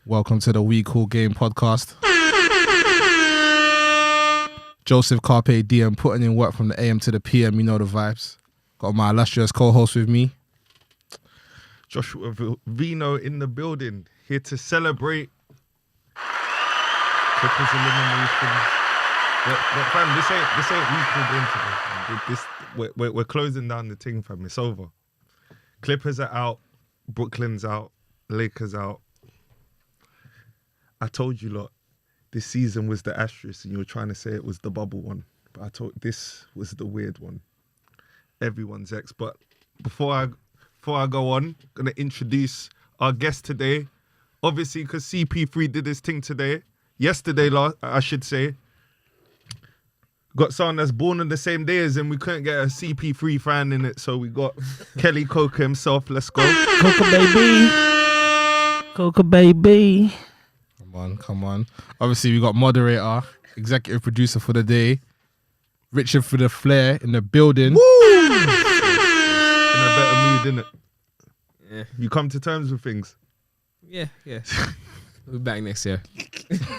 Welcome to the We Cool Game podcast. Joseph Carpe Diem putting in work from the AM to the PM. You know the vibes. Got my illustrious co-host with me. Joshua Vino in the building, here to celebrate Clippers elimination. But fam, this ain't We Cool Game today. We're closing down the thing, fam. It's over. Clippers are out. Brooklyn's out. Lakers out. I told you lot, this season was the asterisk, and you were trying to say it was the bubble one. But I told this was the weird one. Everyone's ex. But before I go on, I'm gonna introduce our guest today. Obviously, because CP3 did his thing yesterday, I should say. Got someone that's born on the same day as him. We couldn't get a CP3 fan in it, so we got Kelly Coker himself. Let's go. Coca baby. Coca baby. Come on. Obviously, we got moderator, executive producer for the day, Richard for the Flair in the building. Woo! In a better mood, innit? Yeah. You come to terms with things. Yeah. We'll be back next year.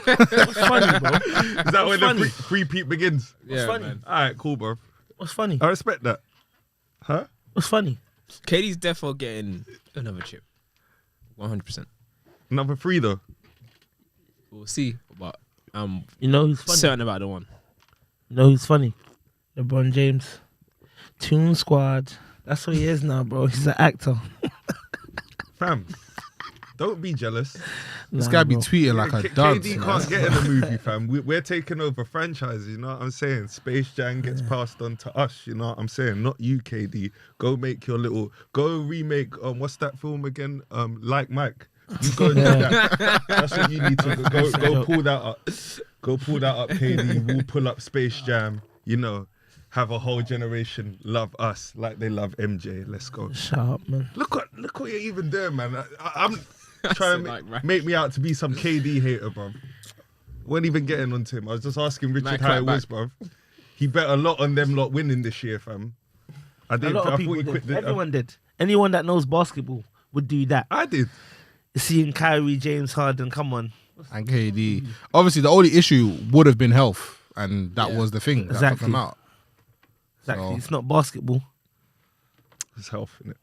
What's funny, bro? Is that when the free peep begins? Yeah, funny? man. All right, cool, bro. What's funny? I respect that. Huh? What's funny? KD's defo getting another chip. 100%. Another 3 though. We'll see, but I'm You know who's funny? certain about the one. You know who's funny? LeBron James. Toon Squad. That's what he is now, bro. He's an actor. Fam, don't be jealous. This guy be bro. tweeting like a dunce. KD can't get in the movie, fam. We're taking over franchises, you know what I'm saying? Space Jam gets passed on to us, you know what I'm saying? Not you, KD. Go make your go remake, what's that film again? Like Mike. You go do that. That's what you need to go pull that up. Go pull that up, KD. We'll pull up Space Jam, you know. Have a whole generation love us like they love MJ. Let's go. Shut up, man. Look what you're even doing, man. I'm trying to make me out to be some KD hater, bro. Weren't even getting onto him. I was just asking Richard how it was, bro. He bet a lot on them lot winning this year, fam. I did. A lot of people did. Everyone did. Anyone that knows basketball would do that. I did. Seeing Kyrie, James Harden, come on. And KD. Obviously, the only issue would have been health, and that was the thing that took Exactly. them out. Exactly. So- It's not basketball. It's health, innit?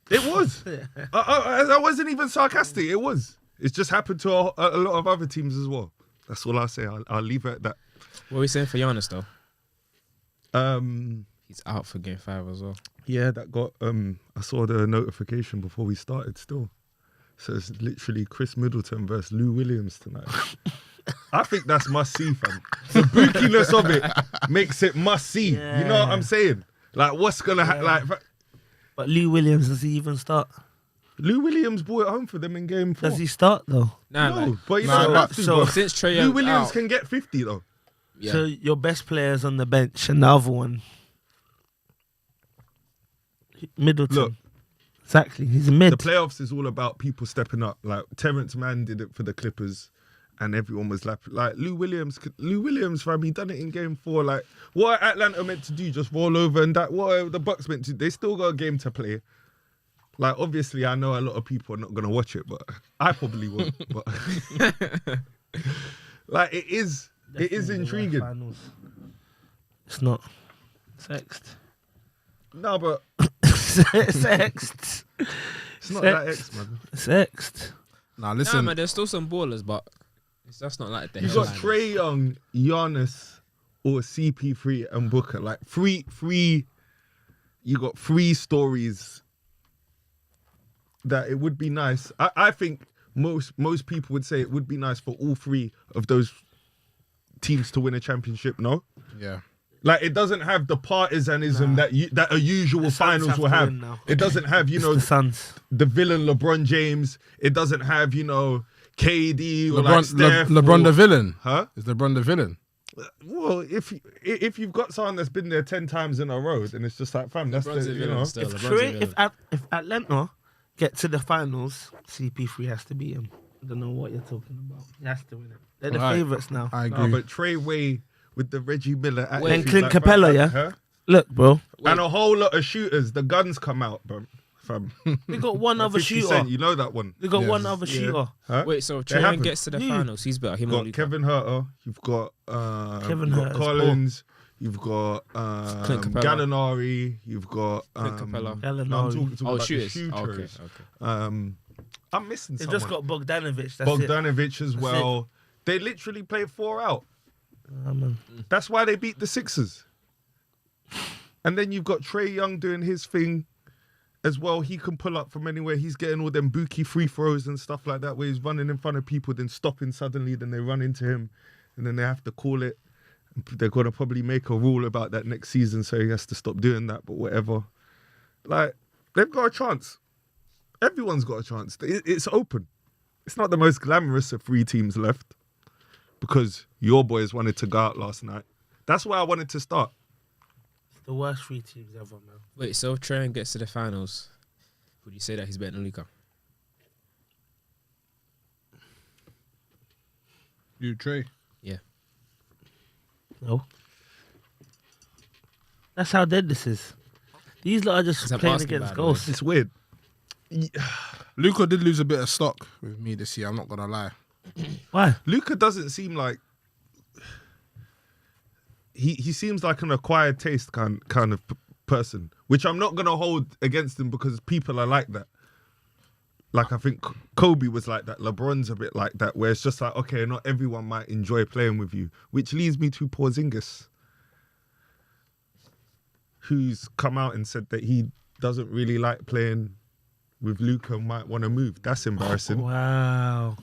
It was. I wasn't even sarcastic. It was. It's just happened to a lot of other teams as well. That's all I'll say. I'll leave it at that. What are we saying for Giannis, though? Um, He's out for game 5 as well. yeah, that got. I saw the notification before we started. Still, so it's literally Chris Middleton versus Lou Williams tonight. I think that's must see, fam. The bookiness of it makes it must see. Yeah. You know what I'm saying? Like, what's gonna happen? But Lou Williams, does he even start? Lou Williams brought it home for them in game 4. Does he start, though? Nah, No, like, but you Nah, don't but- have to, so bro. since Trae Lou Young's Williams out, can get 50 though. yeah. So your best player's on the bench and the other one, Middleton. Look. Exactly. He's a mid. The playoffs is all about people stepping up. Like Terrence Mann did it for the Clippers, and everyone was like Lou Williams, fam, he done it in game 4. Like, what are Atlanta meant to do? Just roll over and that? What are the Bucks meant to do? They still got a game to play. Like, obviously, I know a lot of people are not gonna watch it, but I probably won't. But like, it is intriguing. Finals. It's not. Sexed. No, but Sexed. it's not that X, man. Sexed. Now Nah, listen, man, there's still some ballers, but that's not like the You got headliners. Trae Young, Giannis, or CP3 and Booker. Like three. You got 3 stories that it would be nice. I think most people would say it would be nice for all 3 of those teams to win a championship. No, yeah. like it doesn't have the partisanism that a usual The Suns finals have will to have. win now. It doesn't have The Suns. the villain LeBron James. It doesn't have KD or like LeBron, Steph. LeBron or, the villain. huh? Is LeBron the villain? Well, if you've got someone that's been there 10 times in a row, then it's just like, fam, that's LeBron's the, a you villain know. still. If, LeBron's a Trae, villain. if Atlanta get to the finals, CP3 has to beat him. I don't know what you're talking about. He has to win it. They're the Right. favourites now. I No, agree. but Trey Way with the Reggie Miller attitude, And Clint like, Capella, fam, yeah? huh? Look, bro. And a whole lot of shooters. The guns come out, bro. fam. They got one other 50 shooter. Cent, you know that one. They got Yes. one other Yeah. shooter. Huh? Wait, so if They Trae haven't. gets to the Yeah. finals, he's better. Him You've or got Luka? Kevin Herter. You've got Kevin you've got Herter's Collins. You've got Clint Capella. Gallinari. You've got Clint Capella. No, I'm Gallinari. talking Oh, about shooters. the Oh, okay, shooters. okay. I'm missing They someone. just got Bogdanovic. That's it. Bogdanovic as well. They literally played 4 out. Man. That's why they beat the Sixers. And then you've got Trae Young doing his thing as well. He can pull up from anywhere. He's getting all them Buki free throws and stuff like that, where he's running in front of people, then stopping suddenly, then they run into him, and then they have to call it. They're going to probably make a rule about that next season, so he has to stop doing that, but whatever. Like, they've got a chance. Everyone's got a chance. It's open. It's not the most glamorous of 3 teams left because your boys wanted to go out last night. That's where I wanted to start. It's the worst 3 teams ever, man. Wait, so if Trae gets to the finals, would you say that he's better than Luka? You, Trey. Yeah. No. That's how dead this is. These lot are just It's a playing basketball, against by the way. ghosts. It's weird. Luka did lose a bit of stock with me this year. I'm not gonna lie. Why? Luka doesn't seem like he seems like an acquired taste kind of person, which I'm not gonna hold against him because people are like that. Like I think Kobe was like that. LeBron's a bit like that, where it's just like, okay, not everyone might enjoy playing with you, which leads me to Porzingis, who's come out and said that he doesn't really like playing with Luka and might want to move. That's embarrassing. Wow.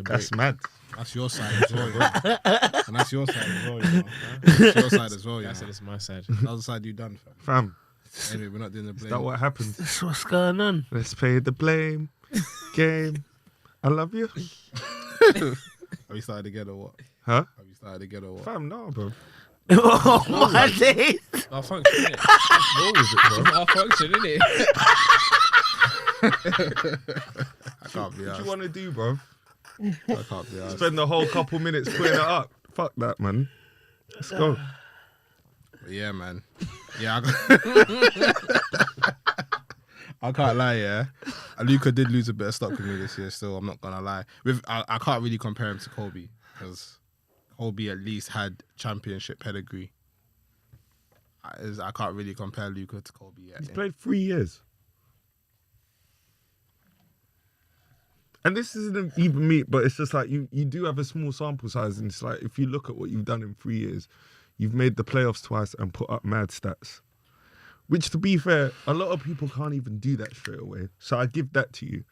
That's mad. That's your side as well, yeah. And that's your side as well, you know. That's your side as well, yeah. I said it's my side. That was the side you done, fam. Fam, Anyway, we're not doing the is blame. that what happened? That's what's going on. Let's play the blame game. I love you. Have you started again or what? Huh? Have you started again or what? Fam, no, bro. Oh my days. Malfunction, innit? What was it, bro? Malfunction, innit? I can't be What asked. you want to do, bro? I can't be asked. Spend the whole couple minutes putting it up. Fuck that, man. Let's go. But yeah, man. Yeah, I can't lie, yeah. Luka did lose a bit of stock with me this year still, I'm not gonna lie. I can't really compare him to Kobe, because Kobe at least had championship pedigree. I can't really compare Luka to Kobe yet. He's yeah. played 3 years. And this isn't even me, but it's just like you do have a small sample size, and it's like if you look at what you've done in 3 years, you've made the playoffs twice and put up mad stats. Which, to be fair, a lot of people can't even do that straight away. So I give that to you.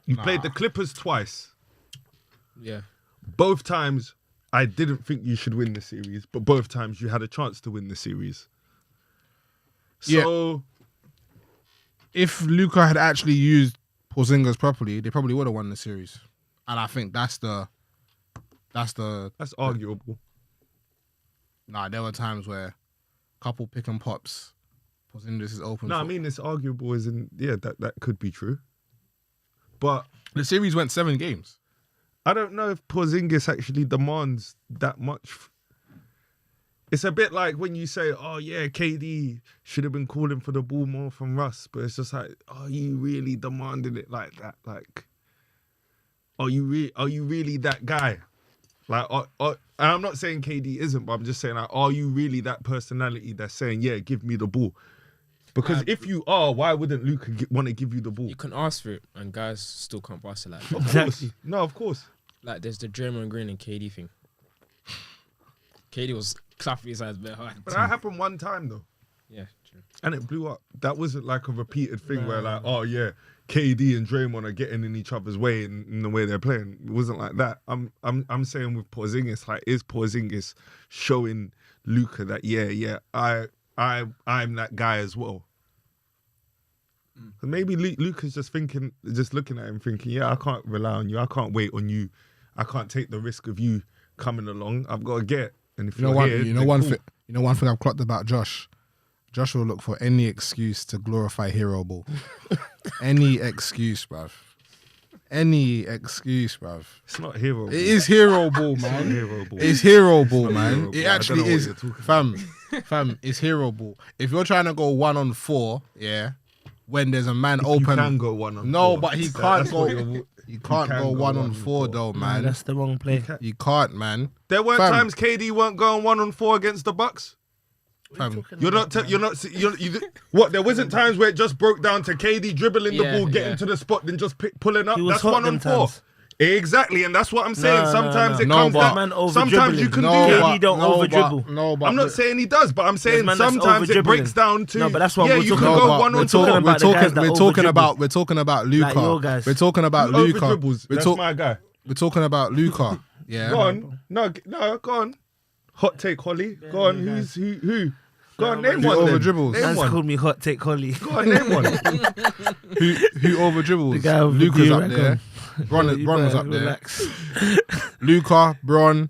You played the Clippers twice. Yeah. Both times, I didn't think you should win the series, but both times you had a chance to win the series. So, If Luka had actually used Porzingis properly, they probably would have won the series. And I think that's that's arguable. Nah, there were times where couple pick and pops, Porzingis is open. No, I mean, it's arguable as in, yeah, that could be true. But the series went 7 games. I don't know if Porzingis actually demands that much. It's a bit like when you say, oh yeah, KD should have been calling for the ball more from Russ, but it's just like, are you really demanding it like that? Like, are you really that guy? Like, and I'm not saying KD isn't, but I'm just saying, like, are you really that personality that's saying, yeah, give me the ball? Because if you are, why wouldn't Luka want to give you the ball? You can ask for it, and guys still can't pass it like that. Of course. No, of course. Like, there's the Draymond Green and KD thing. KD was clapping his eyes very hard. But that happened one time, though. Yeah, true. And it blew up. That wasn't like a repeated thing where like, oh yeah, KD and Draymond are getting in each other's way in the way they're playing. It wasn't like that. I'm saying with Porzingis, like, is Porzingis showing Luka that I'm that guy as well? And maybe Luka's just looking at him thinking, yeah, I can't rely on you. I can't wait on you. I can't take the risk of you coming along. I've got to get. And if You know you're one. here, You know then one cool. thing. You know one thing I've clocked about Josh. Josh will look for any excuse to glorify hero ball. Any excuse, bruv. any excuse, bruv. It's not hero. It is hero ball, It's not man. hero ball. It's hero ball, not man. hero ball. It I actually don't know what is, you're talking fam. It's hero ball. If you're trying to go 1-on-4, yeah, when there's a man You open, can go 1-on-4. no, but he can't That's go. what you're- You can't can go go 1-on-4 1-on-4. though, Nah, man. that's the wrong play. You can't, man. There weren't Fam. times KD weren't going 1-on-4 against the Bucks. Fam. You're not. What? There wasn't times where it just broke down to KD dribbling the Yeah, ball, getting yeah. to the spot, then just pulling up. He was That's hot them 1-on-4. times. Exactly, and that's what I'm saying. No, Sometimes no. it No, comes but- down. Man over Sometimes you dribbling. can No, do KD that. don't over dribble. No, but I'm not saying he does, but I'm saying man that's sometimes it over-dribbling. breaks down to. No, but that's what yeah, we're you talking can about. go but 1-on-4. talking about the guys that we're talking about Luka. Like your guys. We're talking about Who Luka. over-dribbles? We're, That's my guy. we're talking about Luka. Yeah. Go on. No, go on. Hot take, Holly. Go on. Who? Go on, name Who one. then. over-dribbles? Name Man's one. called me hot take Holly. Go on, name one. Who over dribbles? The guy with the Luka's up do-rag there. on. Bron You was better up there. relax. Luka, Bron.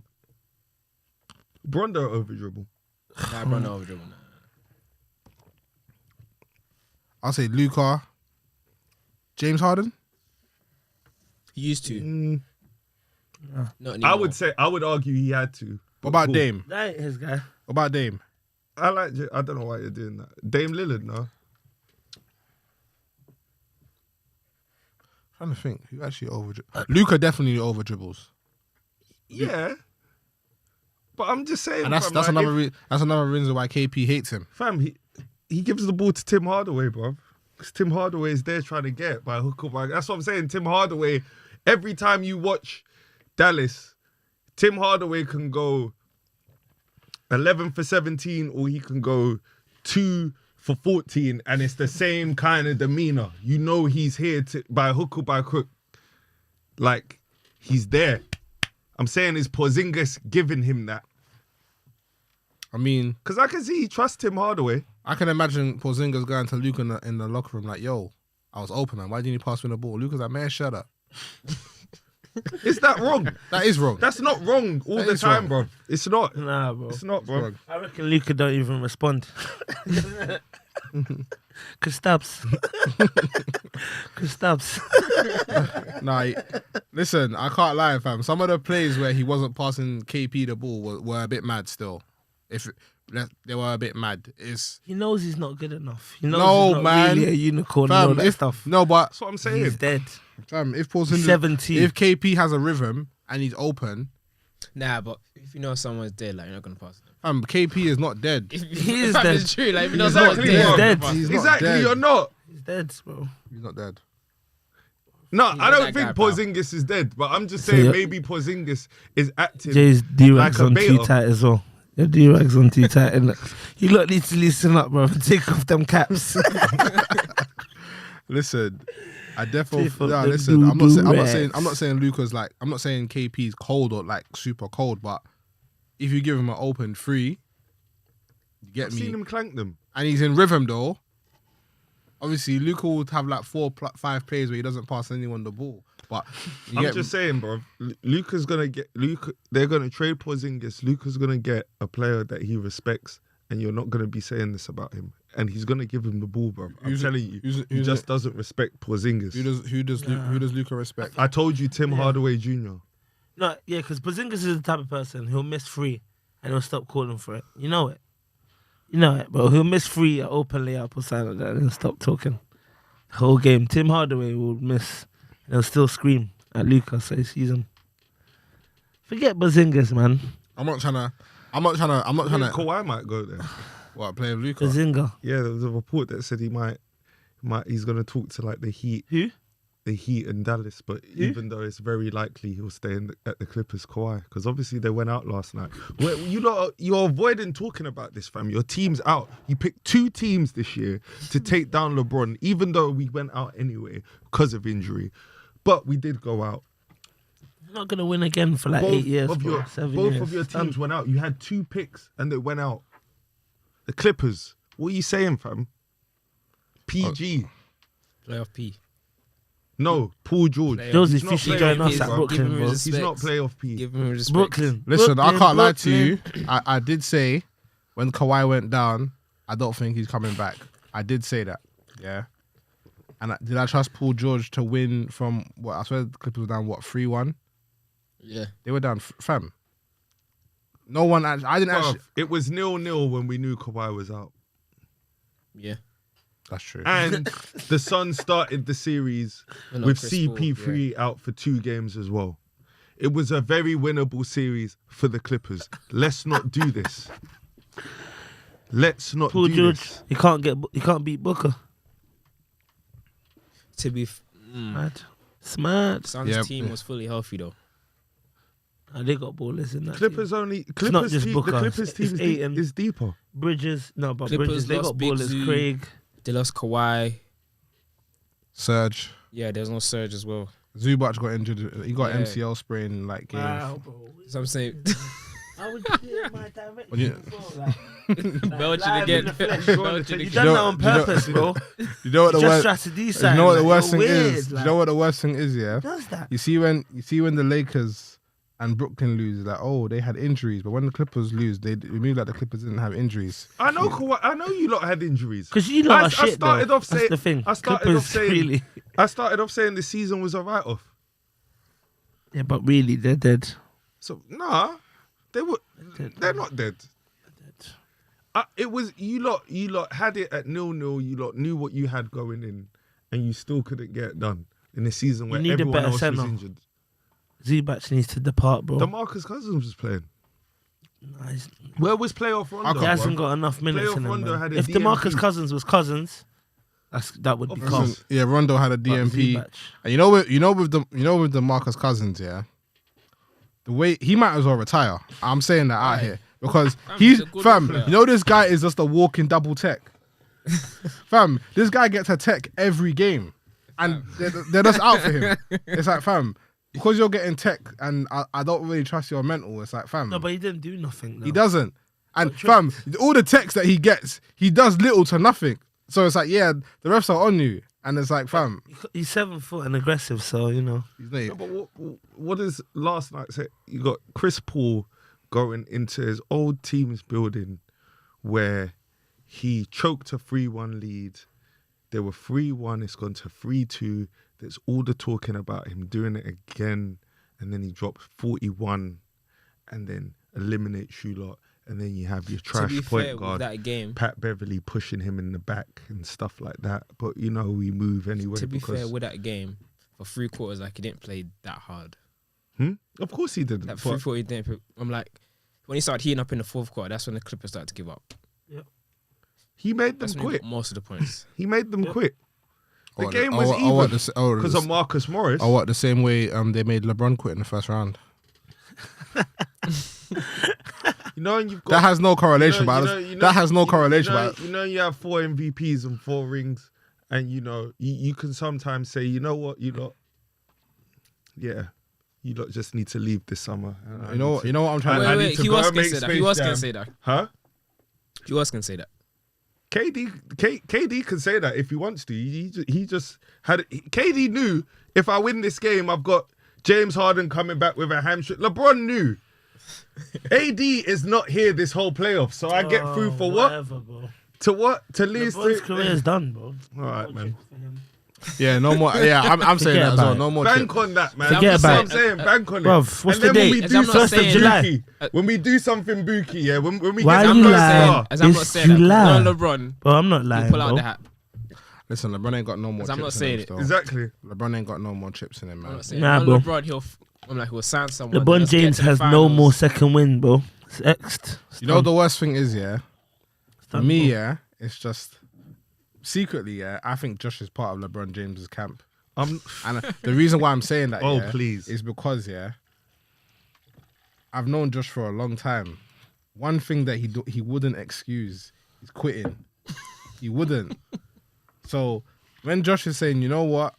Bron don't over dribble. Nah, bro, no over dribble. Nah. I'll say Luka. James Harden. He used to. Mm, Not anymore. I would argue he had to. What about Cool. Dame? That ain't his guy. What about Dame? I don't know why you're doing that. Dame Lillard, no. I'm trying to think who actually over. Luka definitely over dribbles, Yeah. But I'm just saying, and that's fam, like, that's another reason why KP hates him. fam, he gives the ball to Tim Hardaway, bro. Because Tim Hardaway is there trying to get by hook or by. That's what I'm saying. Tim Hardaway. Every time you watch Dallas, Tim Hardaway can go 11 for 17, or he can go 2 for 14, and it's the same kind of demeanor. You know he's here to by hook or by crook. Like he's there. I'm saying is Porzingis giving him that. I mean, Because I can see he trusts Tim Hardaway. I can imagine Porzingis going to Luka in the locker room like, "Yo, I was open, man. Why didn't you pass me the ball?" Luka's like, "Man, shut up." Is that wrong? That is wrong. That's not wrong all That the is time, wrong. bro. It's not. Nah, bro. It's not, bro. wrong. I reckon Luka don't even respond. Kristaps. Kristaps. Nah, listen, I can't lie, fam. Some of the plays where he wasn't passing KP the ball were a bit mad still. They were a bit mad. It's He knows he's not good enough. He knows No, he's not man. really a unicorn and all fam. that If stuff. no, but That's what I'm saying. He's dead. fam, if Porzingis, 17. if KP has a rhythm and he's open, Nah, but if you know someone's dead, like you're not gonna pass them. KP is not dead. He is Fam, dead. It's true. Like if you know He's someone's not dead, dead. you're not He's gonna pass He's them. not Exactly, dead. you're not. He's dead, bro. He's not dead. No, He's I not don't that think guy, pal. Porzingis is dead, but I'm just So saying you're- maybe Porzingis is active. Jay's D-Rags Like a on too beta. tight as well. Your D-Rags on too tight. And you lot need to loosen up, bro. Take off them caps. Listen, I definitely. Take off Yeah, them listen. I'm not doo-doo saying. I'm not rags. saying Luka's like. I'm not saying KP's cold or like super cold, but if you give him an open three, you get I've me. seen him clank them. And he's in rhythm though. Obviously, Luka will have like 5 plays where he doesn't pass anyone the ball. But you I'm get just saying, bro. Luka's gonna get They're gonna trade Porzingis. Luka's gonna get a player that he respects, and you're not gonna be saying this about him. And he's gonna give him the ball, bro. I'm Who's- telling you, who's- he who's just it? doesn't respect Porzingis. who does Luka respect? I told you, Tim Hardaway Jr. No, yeah, because Porzingis is the type of person who'll miss free and he'll stop calling for it. You know it. You know it, bro. He'll miss free an open layup or something like that and he'll stop talking. The whole game. Tim Hardaway will miss and he'll still scream at Luka, so he sees him. Forget Porzingis, man. I'm not trying to. Kawhi might go there. What, play with Luka? Porzingis. Yeah, there was a report that said he's gonna talk to like the Heat and Dallas, but even though it's very likely he'll stay at the Clippers, Kawhi, because obviously they went out last night. Well, you're avoiding talking about this, fam. Your team's out. You picked 2 teams this year to take down LeBron, even though we went out anyway because of injury. But we did go out. You're not going to win again for like 8 years, bro. 7 both years. of your Done. teams went out. You had 2 picks and they went out. The Clippers. What are you saying, fam? PG. Playoff P. No, Paul George. Those He's is not fishy playoff joining us P, at bro. Brooklyn, Give him bro. his He's not respects. playoff P. Give him respect. Brooklyn. Listen, I Brooklyn, can't lie to you. Brooklyn. I did say when Kawhi went down, I don't think he's coming back. I did say that. Yeah. And did I trust Paul George to win from what? I swear the Clippers were down 3-1. Yeah. They were down fam. No one actually. I didn't actually. It was 0-0 when we knew Kawhi was out. Yeah. That's true. And the Suns started the series And with Chris CP3 out for 2 games as well. It was a very winnable series for the Clippers. Let's not do this. Let's not Paul do George, this. you can't beat Booker. To be Smart. Suns Yeah. team was fully healthy though. They got ballers in that. Clippers team. only. not Clippers just team, Booker. the Clippers It's team Ayton. is deeper. Bridges, no, but Clippers Bridges, they lost got Big ballers. Z. Craig. They lost Kawhi. Serge. Yeah, there's no Surge as well. Zubac got injured. He got Yeah. MCL sprain in like game. Wow, bro. So I'm saying How would you do it in my direction? When you- Belgian live again. in the flesh. Belgian You again. done that on Do you know- purpose, bro. You know what the Just worst? try to do You something. know what the like, worst thing you're is? weird, Do like, you know what the worst thing is? Yeah. does that? You see when the Lakers and Brooklyn lose, like, oh, they had injuries, but when the Clippers lose, they move like the Clippers didn't have injuries. I know Kawhi, I know you lot had injuries. Because you lot are shit, I started though. off saying, That's the thing. I started Clippers off saying, really. I started off saying the season was a write-off. Yeah, but really, they're dead. So nah, they're not dead. It was you lot had it at 0-0. You lot knew what you had going in, and you still couldn't get it done in a season where need a everyone better else was centre. injured. Zubac needs to depart, bro. DeMarcus Cousins was playing. Nah, Where was playoff Rondo? he hasn't got enough minutes Playoff in him, Rondo man. had a If DNP. DeMarcus Cousins was Cousins, that would be Of calm. course. Yeah, Rondo had a But DMP, Zubac. and with the Marcus Cousins, yeah, the way he might as well retire. I'm saying that out here because He's a good player. You know, this guy is just a walking double tech. Fam, this guy gets a tech every game, and they're just out for him. It's like, fam, because you're getting tech, and I don't really trust your mental. It's like, fam, No, but he didn't do nothing. Though. he doesn't. And But fam, all the texts that he gets, he does little to nothing. So it's like, yeah, the refs are on you, and it's like, fam, He's 7 foot and aggressive, so you know. he's not. No, but what is last night say? You got Chris Paul going into his old team's building where he choked a 3-1 lead. They were 3-1, it's gone to 3-2. There's all the talking about him doing it again, and then he dropped 41 and then eliminates Shulot. And then you have your To trash be point fair, with guard, that game, Pat Beverly, pushing him in the back and stuff like that. But you know, we move anyway. to be because, fair, with that game, for 3 quarters, like he didn't play that hard. Of course he didn't. That but 3 quarters, he didn't. I'm like, when he started heating up in the 4th quarter, that's when the Clippers started to give up. he made them That's when he quit. got most of the points. He made them quit. The Oh, game oh, was oh, what even the- because of Marcus Morris. Oh, what, the same way they made LeBron quit in the first round? You know, and you've got That has no correlation, you know- but you know- that has no you know- correlation. You know, but you know, you have 4 MVPs and 4 rings, and you know, you can sometimes say, you know what, you lot, yeah, you lot just need to leave this summer. And I you know need to- what I'm trying I to. need Wait, to he go was and gonna make say that. Space He was Jam. gonna say that. Huh? He was gonna say that. KD can say that if he wants to. He just had. KD knew if I win this game, I've got James Harden coming back with a hamstring. LeBron knew. AD is not here this whole playoff, so I get through for what? Whatever, bro. To what? To lose LeBron's to. career is done, bro. All right, man. Yeah, no more. Yeah, I'm saying Forget that as well. about No more. Bank chips. on that, man. Forget That's what about I'm it. saying. Bank on it. Bruv, what's and the then when date? we As do I'm not something saying- booky, when we do something booky, yeah, when we Why get are some you first lying? star, As I'm not It's saying that. July. No, LeBron, Bro, I'm not you lying, pull out bro. the hat. Listen, LeBron ain't got no more. As I'm chips not in saying him it. still. exactly. LeBron ain't got no more chips in him, I'm man. not saying Nah, no, bro. LeBron, he'll sign someone. LeBron let's get James to the has no finals. more second win, bro. It's X'd. You know what the worst thing is, yeah. For done, me, bro. yeah, it's just secretly, yeah. I think Josh is part of LeBron James's camp, and the reason why I'm saying that, Oh, yeah, please. is because, yeah, I've known Josh for a long time. One thing that he wouldn't excuse is quitting. He wouldn't. So when Josh is saying, you know what,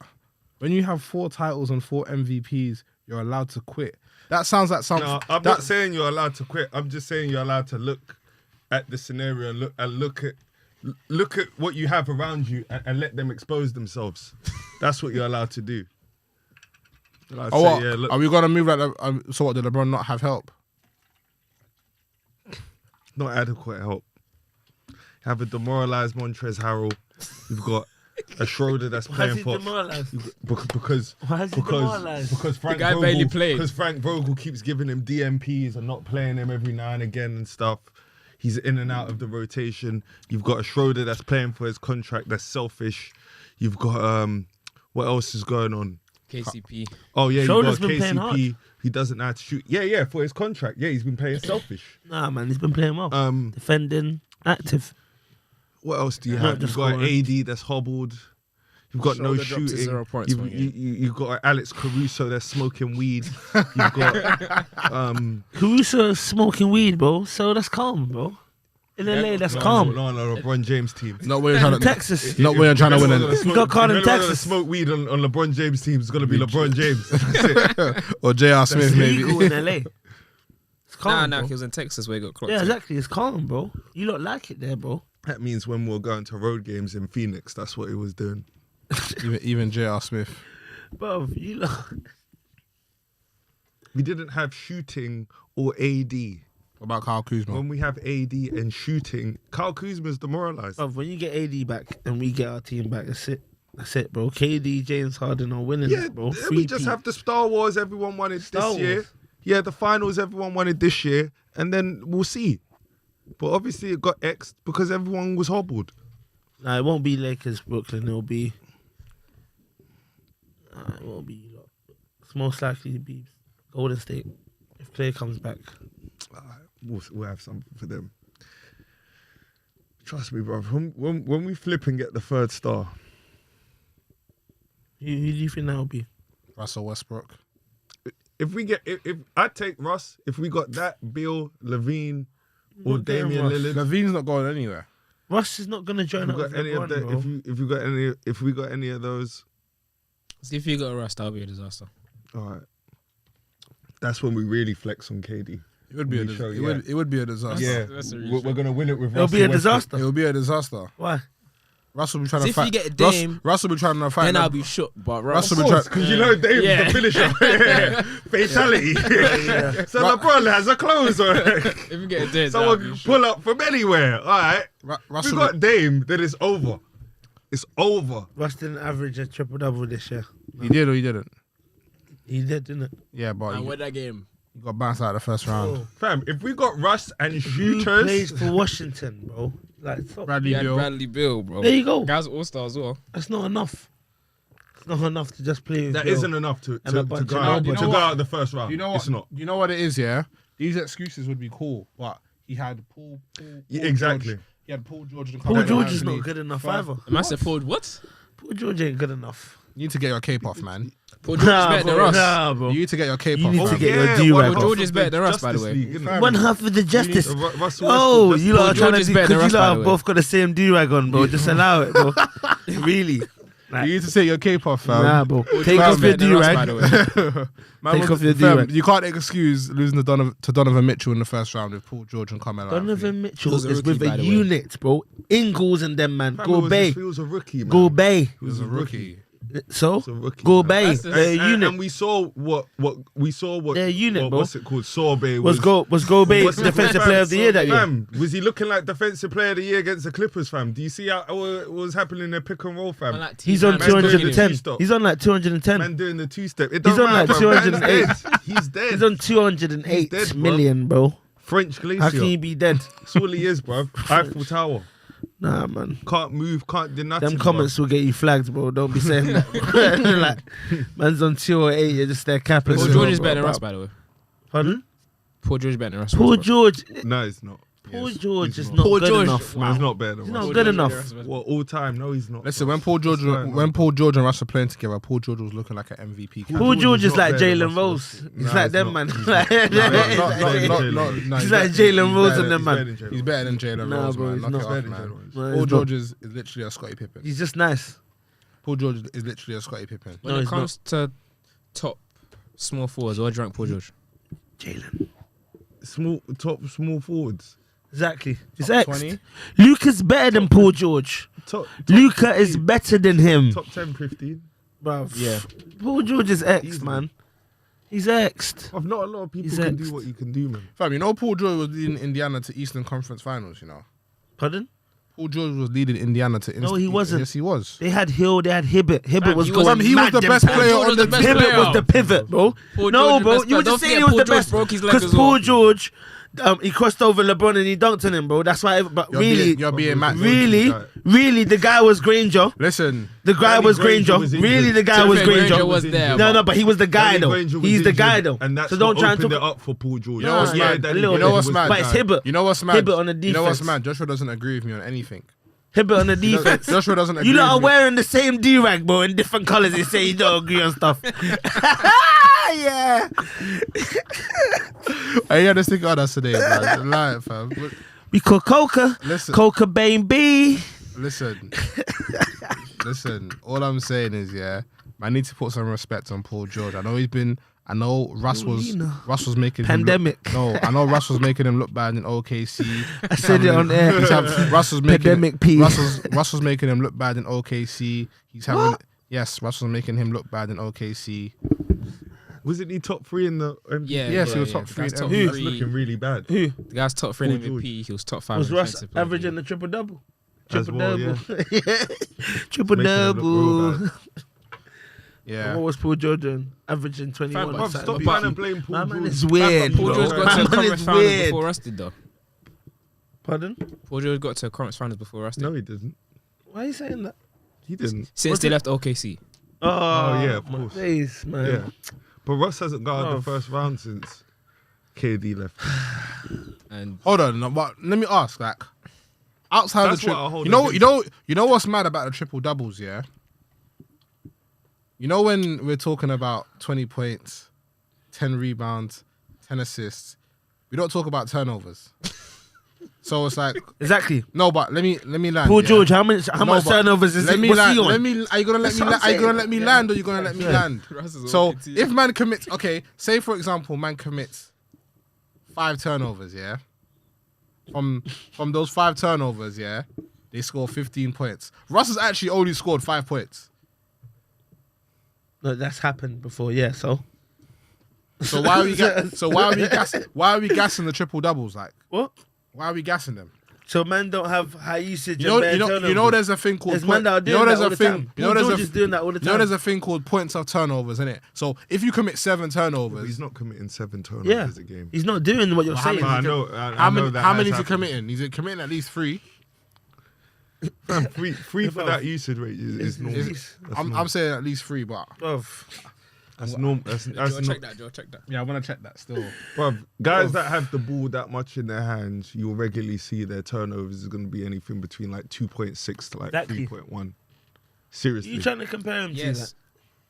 when you have 4 titles and 4 MVPs, you're allowed to quit. That sounds like something. No, I'm not saying you're allowed to quit. I'm just saying you're allowed to look at the scenario and look at what you have around you and let them expose themselves. That's what you're allowed to do. Like Oh, say, what? yeah, look, Are we gonna move like? So what? Did LeBron not have help? not adequate help. You have a demoralized Montrezl Harrell. You've got a Schroeder that's Why is playing he for demoralised? because Why is he demoralised? because Frank guy barely played. Because Frank Vogel keeps giving him DMPs and not playing him every now and again and stuff. He's in and out of the rotation. You've got a Schroeder that's playing for his contract that's selfish. You've got what else is going on? KCP. Oh yeah, Schroeder's you've got been playing hard. KCP. He doesn't know how to shoot. Yeah, for his contract. Yeah, he's been playing selfish. Nah, man, he's been playing well. Um, Defending, active. What else do you Not have? You've just got scoring. AD that's hobbled. You've got no Schroeder dropped to shooting. 0 points for you. You've got Alex Caruso that's smoking weed. You've got Caruso's smoking weed, bro. So that's calm, bro. In LA, that's calm. No, LeBron James team. Not when you're trying to. Texas. Not when you're trying to win. You got caught in If anyone's gonna Texas. smoke weed on LeBron James' team, it's gonna be LeBron James. That's it. Or J.R. Smith, It's maybe. legal in LA. It's calm, Nah, bro. he was in Texas where he got clocked. Yeah, in. exactly. It's calm, bro. You don't like it there, bro. That means when we're going to road games in Phoenix, that's what he was doing. Even J.R. Smith. Bro, you lot. We didn't have shooting or AD. What about Kyle Kuzma? When we have AD and shooting, Kyle Kuzma's demoralized. Bro, when you get AD back and we get our team back, that's it. That's it, bro. KD, James Harden are winning Yeah, it, bro. we just have the Star Wars everyone wanted Star this year. Wars. Yeah, the finals everyone wanted this year, and then we'll see. But obviously it got X'd because everyone was hobbled. Nah, it won't be Lakers, Brooklyn. It'll be. It won't be. It's most likely to be Golden State if Clay comes back. We'll have something for them. Trust me, bro. When we flip and get the third star, Who do you think that'll be? Russell Westbrook. if I take Russ, if we got that, Bill, Levine, or Not getting Damian Russ. Lillard. Levine's not going anywhere. Russ is not gonna join If up we with got any of LeBron, the, bro. if we got any of those, See if you got a rust, that'll be a disaster. all right. That's when we really flex on KD. It would be We show, it would be a disaster. Yeah, That's a we're gonna win it with. It'll be a Russell Westbrook. disaster. It would be a disaster. Why? Russell will be trying See to if fight. you get Dame, Russell will be trying to fight. then I'll be shook. But Russell Of will course, try. because you know Dave's Yeah. the finisher. Fatality. So LeBron has a closer. if you get Dame, then I'll be Someone shook. pull up from anywhere. All right. We Russell. got Dame, then it's over. It's over. Russ didn't average a triple double this year. He did or he didn't. He did, didn't it? Yeah, but And he win that game. got bounced out of the first round. Oh. Fam, if we got Russ and Who plays shooters, for Washington, bro? Like, stop. Bradley He had Beal. Bradley Bill, bro. There you go. Guys all-star as well. That's not enough. It's not enough to just play with that Bill. isn't enough to And a go bunch of out, nobody. to go out the first round. You know what? It's not. You know what it is, yeah? These excuses would be cool, but he had Paul Yeah, exactly. George. He had Paul George. And Paul Carmelo George is Anthony. not good enough Fine. either. The man said Paul, what? Paul George ain't good enough. You need to get your cape off, man. Paul George is better than bro, Russ. nah, bro. You need to get your cape You off. need to fam. get your do-rag one off. half George is of better the than Russ, by the Justice way. League, innit? One half of the justice. Russell Oh, Westbrook you just- lot are George trying to is do better than because you Russ, by lot the have way. both got the same do-rag on, bro. Just allow it, bro. Really. You need to take your cape off, fam. Nah, bro. Paul Take George off is your better than Russ, by do-rag. the way. Man Take was- off your fam, do-rag. You can't excuse losing to Donovan Mitchell in the first round with Paul George and Carmelo. Anthony. Donovan Mitchell He was a is rookie, with by a the way. unit, bro. Ingles and them, man. Fam, Go Bay. He was a rookie, man. Go Bay. He was a rookie. So, He was a rookie, Go man. Bay. That's the- They're a unit. And we saw what They're a unit, bro. What's it called? Sorbet Was Go Bay what's it defensive called, player of the year that year? Fam, was he looking like defensive player of the year against the Clippers, fam? Do you see how what was happening in their pick and roll, fam? Man, like He's T-Man, on man's doing the 210. two-step. He's on like 210. Man doing the two-step. It He's don't on matter, like bro. Man's 208. dead. He's dead. He's on 208 He's dead, million, bro. French How can he Glacier. be dead? That's all he is, bro. Eiffel Tower. Nah, man. Can't move, can't do nothing. Them comments will get you flagged, bro. Don't be saying that. Like, man's on 208, you're just there capping. Paul Listen, George is bro, better than bro. Russ, by the way. Pardon? Paul George is better than Russ. Paul George. bro. No, he's not. Paul Yes, George he's is not Paul good George- enough. No, he's not better than He's Russ. not good enough. Well, all time, no, he's not. Listen, when Paul George and Russ were playing together, Paul George was looking like an MVP. Paul Paul George George is is not like better than Jalen Russell Rose. Westbrook. He's Nah, like he's them, not. man. He's Like- No, He's like Jalen Rose and them, He's better man. than Jalen He's better than Jalen Nah, Rose, bro, man. he's Knock not. it off, Better than man. Jalen Rose. No, Paul he's George not. is literally a Scottie Pippen. He's just nice. Paul George is literally a Scottie Pippen. When No, it he's comes to top small forwards, what do you rank Paul George? Jalen. Small forwards. Exactly. He's Top X. 20? Luca's better than Paul George. Top Luca is better than him. top 10, 15. Bruv. Yeah. Paul George is X, Easily. man. He's X'd. I've not a lot of people He's can X'd. do what you can do, man. Fam, you know Paul George was leading Indiana to Eastern Conference Finals, you know? Pardon? Paul George was leading Indiana to. No, he wasn't. Yes, he was. They had Hill, they had Hibbert. Hibbert was he going wasn't- he was the mad best them player times. on the team. Hibbert was the pivot, bro. Paul No, George bro, was the you were best just player. saying he Don't was the forget Paul best George broke his leg because as well. Paul George, he crossed over LeBron and he dunked on him, bro. That's why. But You're being mad. really, the guy was Granger. Listen, The guy Danny was Granger Granger. was injured. Really, the guy To be was fair, Granger. Granger was there, No, but he was the guy Danny though. Granger was He's the injured, guy though. and that's So don't what try and opened talk. it up for Paul George. You know what's mad? Danny You know Granger what's was mad? the But it's guy. Hibbert. You know what's mad? Hibbert on the You know what's defense. mad? Joshua doesn't agree with me on anything. Hibbert on the defense. Joshua doesn't agree You lot are with me. wearing the same D-rag, bro, in different colours. They say you don't agree on stuff. Yeah. Hey, you had to stick on us today, man. Lie, fam. We call Coca. Listen. Coca baby. Listen. All I'm saying is, yeah, I need to put some respect on Paul George. I know Russ was making Pandemic. I know Russ was making him look bad in OKC. I said it on air. Russ was making Pandemic P. Russ was making him look bad in OKC. He's having Russ was making him look bad in OKC. Wasn't he top 3 in the MVP? Yes, he was top The 3 guy's in top MVP. That's looking really bad. Who? The guy's top 3 in Paul MVP. He was top 5 Was in Russ defensive player of the averaging year. the triple-double? As well, yeah. Triple Making him look real double. bad. Yeah. What was Paul George doing? Averaging 21. Fam, Bruv, something. stop But- trying to blame Paul My George. man is weird. Paul bro. George got to My a man conference is finals weird. before Russ did, though. Pardon? Paul George got to a conference finals before Russ did. No, he didn't. Why are you saying that? He didn't. Since they left OKC. Oh, yeah, of my course. days, man. Yeah. But Russ hasn't got out Oh. the first round since KD left. And Hold on, no, but let me ask, like, outside That's of the what I hold triple, against you know what's mad about the triple doubles, yeah? You know when we're talking about 20 points, 10 rebounds, 10 assists, we don't talk about turnovers. So it's like, Exactly. no, but let me land. Paul yeah? George, how much No, but turnovers is let it? me What's land. he on? Let me. Are you gonna let That's me? what I'm Are you gonna saying. let me Yeah. land, or you gonna let me land? Russ is So OKT. if man commits, okay, say for example, man commits 5 turnovers, yeah. From those 5 turnovers, yeah, they score 15 points. Russ has actually only scored 5 points. No, that's happened before, yeah, so. So why are we why are we gassing the triple doubles? Like, What? why are we gassing them? So men don't have high usage You know, and bare turnovers. there's a thing called There's men that are doing that all the time. You know, Paul there's George a is doing that all the You know, time. there's a thing called points of turnovers, isn't it? So if you commit 7 But turnovers, he's not committing 7 turnovers Yeah. a game. He's not doing what you're saying. I know. how know many? that How has many is he happened. committing? He's committing at least 3. Free for that usage rate is normal. I'm saying at least 3, but That's normal. That's Joe, check that. yeah, I want to check that still. Bruv, guys that have the ball that much in their hands, you'll regularly see their turnovers is going to be anything between like 2.6 to like Exactly. 3.1. Seriously. You trying to compare him Yes.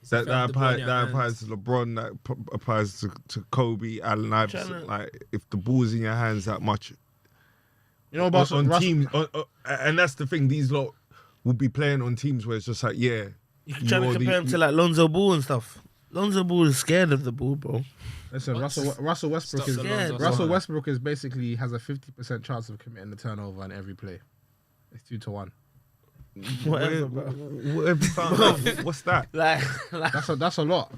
that Felt the ball in your hands. applies to LeBron, that applies to Kobe, Allen Iverson. Tryna- Like, if the ball's in your hands that much, You know about on teams, and that's the thing, these lot will be playing on teams where it's just like, yeah. You trying to already- compare him to like Lonzo Ball and stuff. Lonzo Ball is scared of the ball, bro. Listen, What? Russell Westbrook Stop is the scared, Lonzo Russell stuff. Westbrook is basically has a 50% chance of committing the turnover in every play. It's 2 to 1. Whatever, bro. What have you found out? What's that? Like, That's a lot,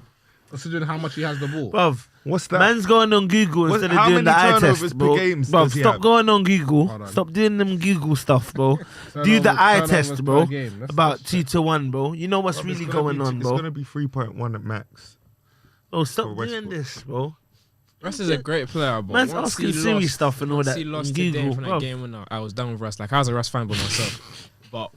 considering how much he has the ball. bruv. What's that? Man's going on Google What- instead of how doing the many eye turnovers test, per bro. games Bruv, does he stop have? going on Google. Hold on. Stop doing them Google stuff, bro. Do the eye Turnovers test, per bro. game. Let's About check. 2 to 1, bro. You know what's Bruv, really it's gonna going be- on, It's bro. going to be 3.1 at max. Oh, stop for doing Westbrook. this, bro. Russ is a great player, but Man's once asking he Siri lost- stuff and all once that he lost on to Dame Google, from bruv. that game winner, I was down with Russ. Like, I was a Russ fan by myself. But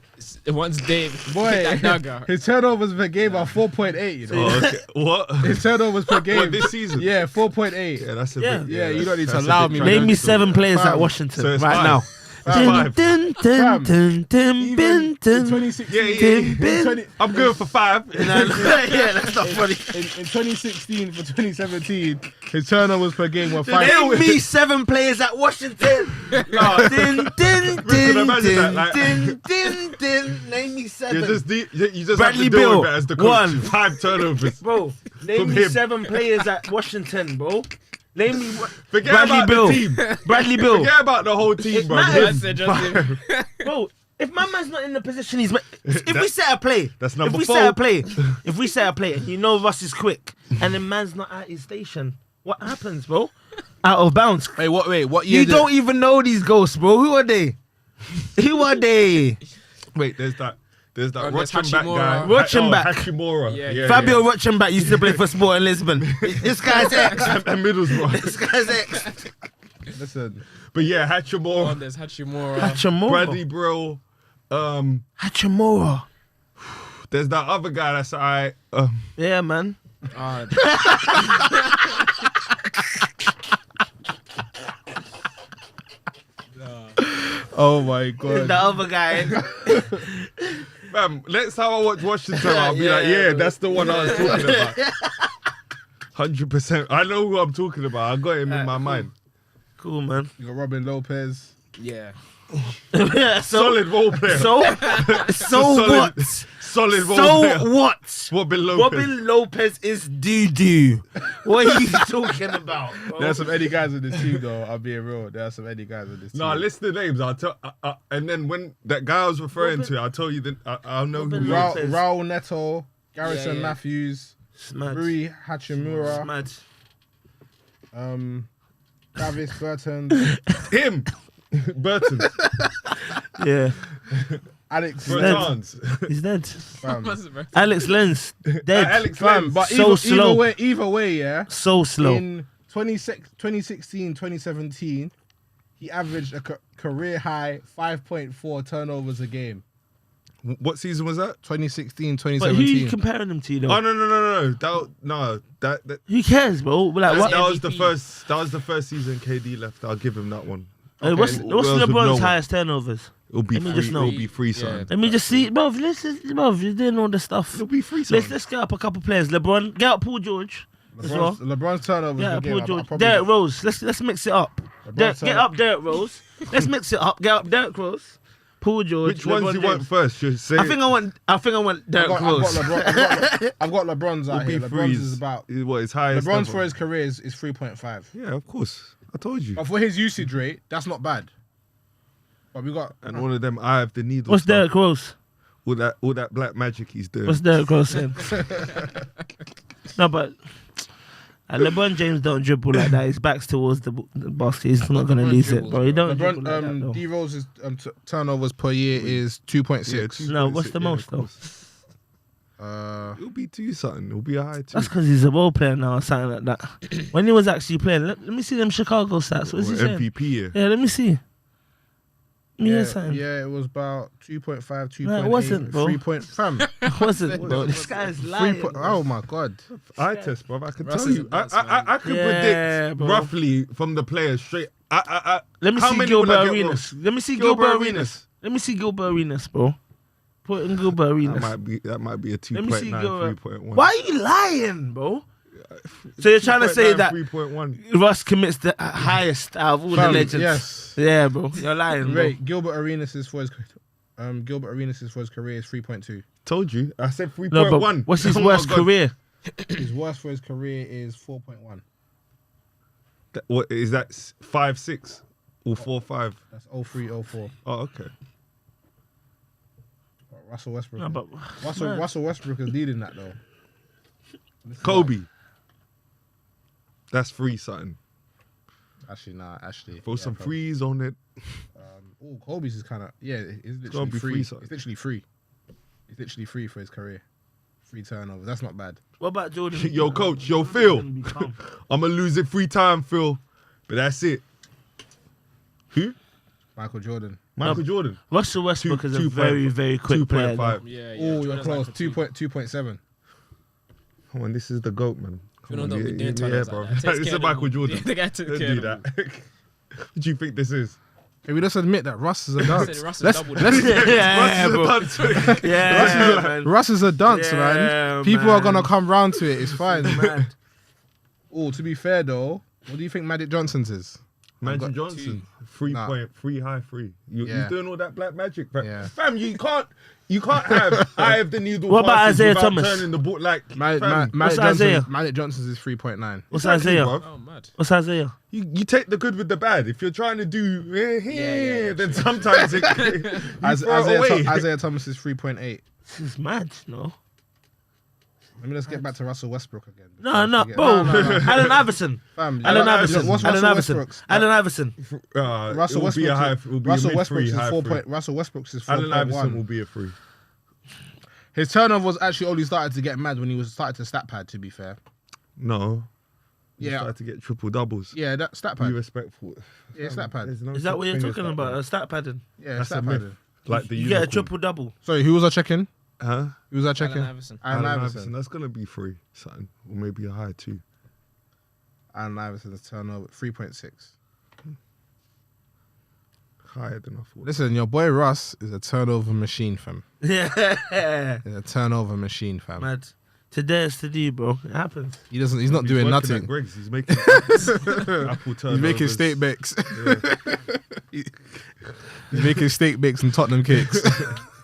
once Dame hit Boy, that dagger, his turnovers per game are 4.8. You know, Oh, okay. What? his turnovers per game this season? Yeah, 4.8. Yeah, that's a Yeah. bit. Yeah, you that's- don't need to that's a allow bit me, tragic. Name me 7 players Fam. at Washington So it's right five. now. It's Dun, five. dun, Fam. dun, dun, dun, Even bin, in dun. 2016, Yeah, yeah, Dun, yeah. bin. 20 I'm going for 5. Yeah, that's not funny. in 2016 for 2017, his turnovers per game were 5. Name me 7 players at Washington. Din, din, din, imagine that, din, like- din, din, din. Name me 7. You just Bradley have to deal Beal, with it as the coach. 1. 5 turnovers. Bro, name From me him. 7 players at Washington, bro. Name me Forget Bradley about Beal. the team. Bradley Bill. Forget about the whole team, It bro. matters. Him. said just him. Bro, if my man's not in the position he's if we set a play, That's if number we 4. set a play, if we set a play and you know Russ is quick and the man's not at his station, what happens, bro? Out of bounds. Wait, what year? You don't even know these ghosts, bro. Who are they? Who are they? Wait, there's that There's Rochenbach Hachimura. guy. Rochenbach. Hachimura. Yeah. Fabio Rochenbach used to play for Sport in Lisbon. This guy's ex. And Middlesbrough. This guy's ex. Listen, But yeah, Oh, Hachimura. there's Hachimura. Hachimura. Bradley Brill. Hachimura. There's that other guy that's alright. Yeah, man. Ah, oh my god. The other guy. Fam, next time I watch Washington, I'll be Yeah, like, yeah, bro. that's the one I was talking about. 100%. I know who I'm talking about. I got him in my mind. Cool, man. You got Robin Lopez. yeah. Yeah, Solid role player. So Solid- what? Solid role player. So what? Robin Lopez. Robin Lopez is doo-doo. What are you talking about, bro? There are some Eddie guys in this team, though. I'm being real. There are some Eddie guys in this team. No, list the names. I'll tell. And then when that guy I was referring Robin- to, I'll tell you. I'll know Robin who. he Lopez. is. Raul Neto, Garrison yeah. Matthews, Smudge. Rui Hachimura, Smudge. Travis Burton, Him. Burton. Yeah. Alex Bertans. He's dead. Fam. Alex Lenz. Dead. Alex Fam, Lenz. but So slow. either way, yeah. So slow. In 2016, 2017, he averaged a career high 5.4 turnovers a game. What season was that? 2016, But who 2017. you comparing him to, though? Oh no. That Who cares, bro? Like, what? that was the MVP. first. That was the first season KD left. I'll give him that one. What's Wales with no LeBron's one. highest turnovers? It'll be Let me free. just know. It'll be free, Yeah. son. Let me just see, bro. You're doing all the stuff. It'll be free, son. Let's get up a couple players. LeBron, get up Paul George as well. LeBron's turnovers Yeah, per game. Paul George. probably- Derrick Rose. Let's mix it up. Get turn- up Derrick Rose. Let's mix it up. Get up Derrick Rose. Paul George. Which ones LeBron you want James. first? Just say I think I want Derrick Rose. I've got LeBron's out it'll be here. LeBron's freeze. is about. What his highest? LeBron's ever. for his career is 3.5. Yeah, of course. I told you. But for his usage rate, that's not bad. But we got. And all of them, I have the needle. What's stuff. Derrick Rose? All that black magic he's doing. What's Derrick Rose saying? No, but LeBron James don't dribble like that. His back's towards the basket. He's not gonna LeBron lose it, dribbles, bro. He don't LeBron, dribble like that, though. D Rose's turnovers per year is 2.6. Yeah, No, what's the yeah, most of though? course. It'll be 2 something. It'll be a high 2. That's because he's a role player now, or something like that. When he was actually playing, let me see them Chicago stats. What is he saying? MVP yeah. Yeah, let me see. Yeah, something. yeah, it was about 2.5, 2.8. No, it wasn't, bro. 3 point, fam. It wasn't, bro. This guy's lying. Oh my god. Eye test, bro. I can Russ tell is you. a dance, I can Yeah, predict bro. roughly from the players straight. Let me how see many will Gilbert I get Arenas. wrong? Let me see Gilbert Gilbert Arenas. Arenas. Let me see Gilbert Arenas, bro. Put in Gilbert Arenas. That might be a Let me see 2.9, Gilbert. 3.1. Why are you lying, bro? So you're trying to say that 3.1. Russ commits the highest out of all the Fam, legends? yes. Yeah, bro. You're lying, bro. Wait, Gilbert Arenas is for his career is 3.2. Told you. I said 3.1. No, but what's his Oh my worst God. career? His worst for his career is 4.1. What is that? 5.6 or 4.5? That's 03-04. Oh, okay. Russell Westbrook. No, but Russell Westbrook is leading that though. Kobe. That's free something. Actually, nah. Actually, Throw yeah, some probably. freeze on it. Oh, Kobe's is kind of it's gonna literally be free. free, son. It's literally free. It's literally free for his career. 3 turnovers. That's not bad. what about Jordan? Yo, coach. Yo, Phil. Gonna be calm. I'm going to lose it 3 times, Phil. But that's it. Who? Michael Jordan. Michael Jordan. Russell Westbrook is a 2.5. very, very quick player. 2.5. Yeah, Oh, you're Jordan's close. like 2.7. Come on, this is the GOAT, man. You Come know on, that we yeah, didn't yeah, turn us bro. like that. Takes This care is of Michael them. Jordan. Yeah, the guy took Don't care do of them. that. What do you think this is? Hey, we just admit that Russ is a dunce. Russ is Let's- double let's- Yeah, Russ is a bro. dunce. Yeah, man. Russ is a dunce, Yeah, man. People are man. gonna come round to it. It's fine. Man. Oh, to be fair though, what do you think Magic Johnson's is? Magic got Johnson, 3 high 3. Yeah. You're doing all that black magic, fam. Yeah. Fam, you can't have eye of the needle. What about passes Isaiah without Thomas? Turning the ball like fam, What's Isaiah? Magic Johnson's is 3.9. What's exactly, Isaiah? bruv. Oh, mad. What's Isaiah? You take the good with the bad. If you're trying to do yeah, then sometimes it you throw it away. Isaiah Thomas is 3.8. This is mad, no? Let me just get back to Russell Westbrook again. No, No. Allen Iverson. Fam, Allen Iverson. what's Allen Russell Iverson. Westbrook's? Allen Iverson. Russell Westbrook's is 4 point. Russell Westbrook's is Allen Iverson will 4.1. be a 3. His turnover was actually only started to get mad when he was started to stat pad. To be fair, No. He Yeah. started to get triple doubles. yeah, that stat Be pad. respectful. Yeah, stat pad. There's no Is that such what you're thing as talking stat about? pad. A stat padding? Yeah, That's a stat myth. pad. Like the You get a unicorn. triple double. Sorry, who was I checking? Huh? Who was I checking? Allen Iverson. Allen Allen Iverson. That's gonna be 3 something, or maybe a high 2. Allen Iverson's turnover 3.6. Higher than I thought. Listen, your boy Russ is a turnover machine, fam. Yeah. He's a turnover machine, fam. Mad. Today is today, bro. It happens. He doesn't. He's not doing working nothing. At Greg's. He's making apple He's making turnovers. steak bakes. Yeah. He's making steak bakes and Tottenham cakes